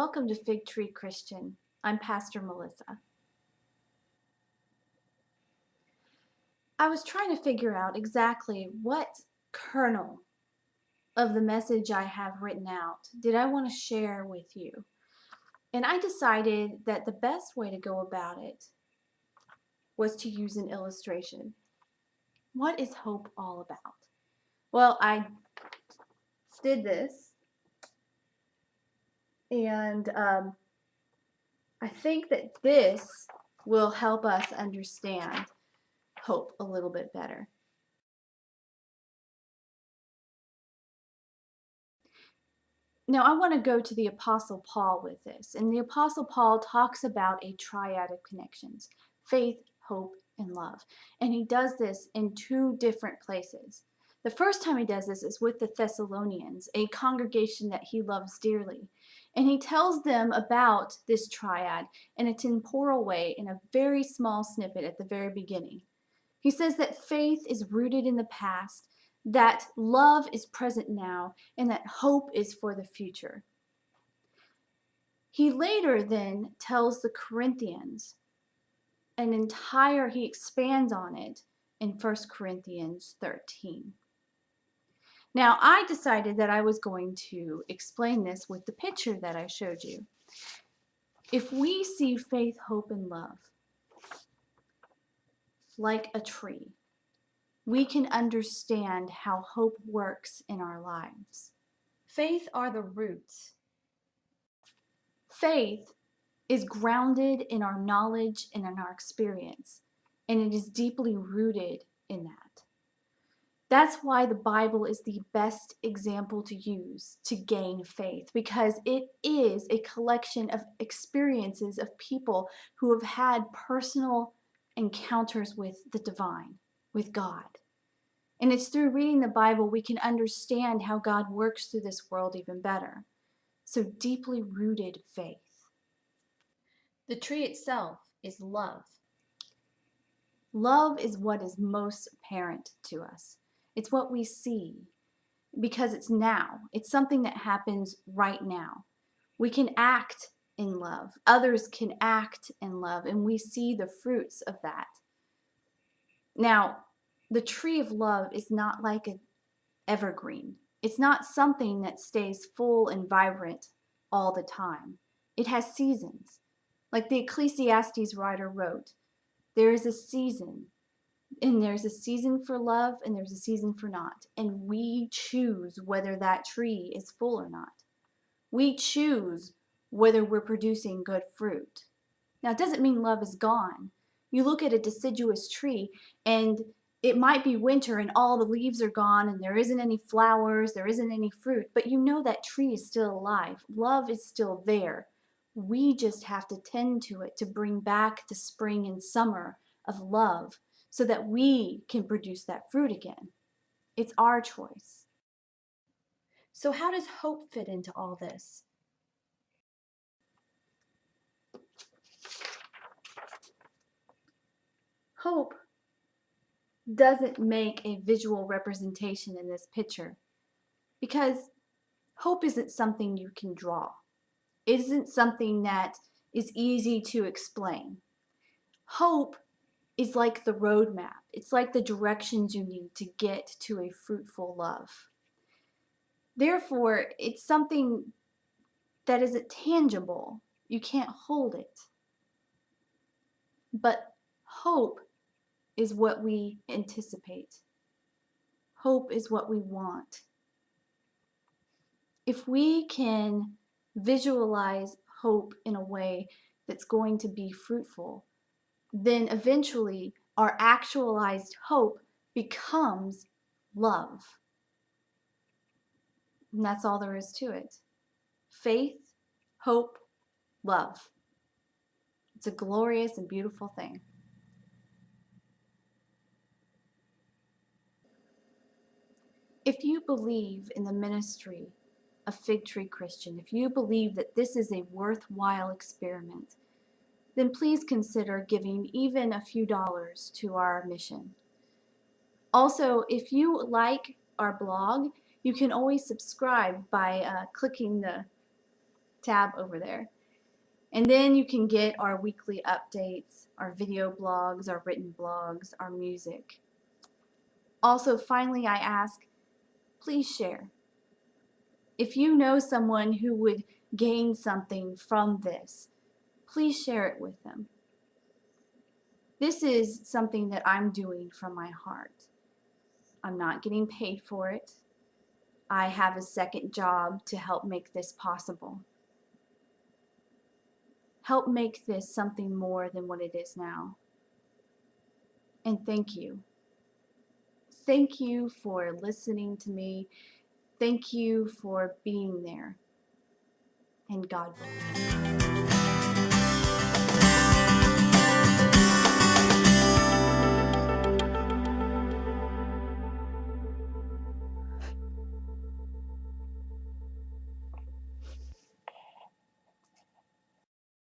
Welcome to Fig Tree Christian. I'm Pastor Melissa. I was trying to figure out exactly what kernel of the message I have written out did I want to share with you. And I decided that the best way to go about it was to use an illustration. What is hope all about? Well, I did this, and I think that this will help us understand hope a little bit better. Now, I want to go to the Apostle Paul with this. And the Apostle Paul talks about a triad of connections: faith, hope, and love. And he does this in two different places. The first time he does this is with the Thessalonians, a congregation that he loves dearly. And he tells them about this triad in a temporal way in a very small snippet at the very beginning. He says that faith is rooted in the past, that love is present now, and that hope is for the future. He later then tells the Corinthians he expands on it in 1 Corinthians 13. Now, I decided that I was going to explain this with the picture that I showed you. If we see faith, hope, and love like a tree, we can understand how hope works in our lives. Faith are the roots. Faith is grounded in our knowledge and in our experience, and it is deeply rooted in that. That's why the Bible is the best example to use to gain faith, because it is a collection of experiences of people who have had personal encounters with the divine, with God. And it's through reading the Bible we can understand how God works through this world even better. So deeply rooted faith. The tree itself is love. Love is what is most apparent to us. It's what we see because it's now. It's something that happens right now. We can act in love. Others can act in love, and we see the fruits of that. Now, the tree of love is not like an evergreen. It's not something that stays full and vibrant all the time. It has seasons. Like the Ecclesiastes writer wrote, there is a season, and there's a season for love, and there's a season for not. And we choose whether that tree is full or not. We choose whether we're producing good fruit. Now, it doesn't mean love is gone. You look at a deciduous tree, and it might be winter and all the leaves are gone and there isn't any flowers, there isn't any fruit, but you know that tree is still alive. Love is still there. We just have to tend to it to bring back the spring and summer of love so that we can produce that fruit again. It's our choice. So how does hope fit into all this? Hope doesn't make a visual representation in this picture because hope isn't something you can draw. It isn't something that is easy to explain. Hope is like the roadmap. It's like the directions you need to get to a fruitful love. Therefore, it's something that isn't tangible. You can't hold it. But hope is what we anticipate. Hope is what we want. If we can visualize hope in a way that's going to be fruitful, then eventually our actualized hope becomes love. And that's all there is to it. Faith, hope, love. It's a glorious and beautiful thing. If you believe in the ministry of Fig Tree Christian, if you believe that this is a worthwhile experiment, then please consider giving even a few dollars to our mission. Also, if you like our blog, you can always subscribe by clicking the tab over there. And then you can get our weekly updates, our video blogs, our written blogs, our music. Also, finally, I ask, please share. If you know someone who would gain something from this, please share it with them. This is something that I'm doing from my heart. I'm not getting paid for it. I have a second job to help make this possible. Help make this something more than what it is now. And thank you. Thank you for listening to me. Thank you for being there. And God bless.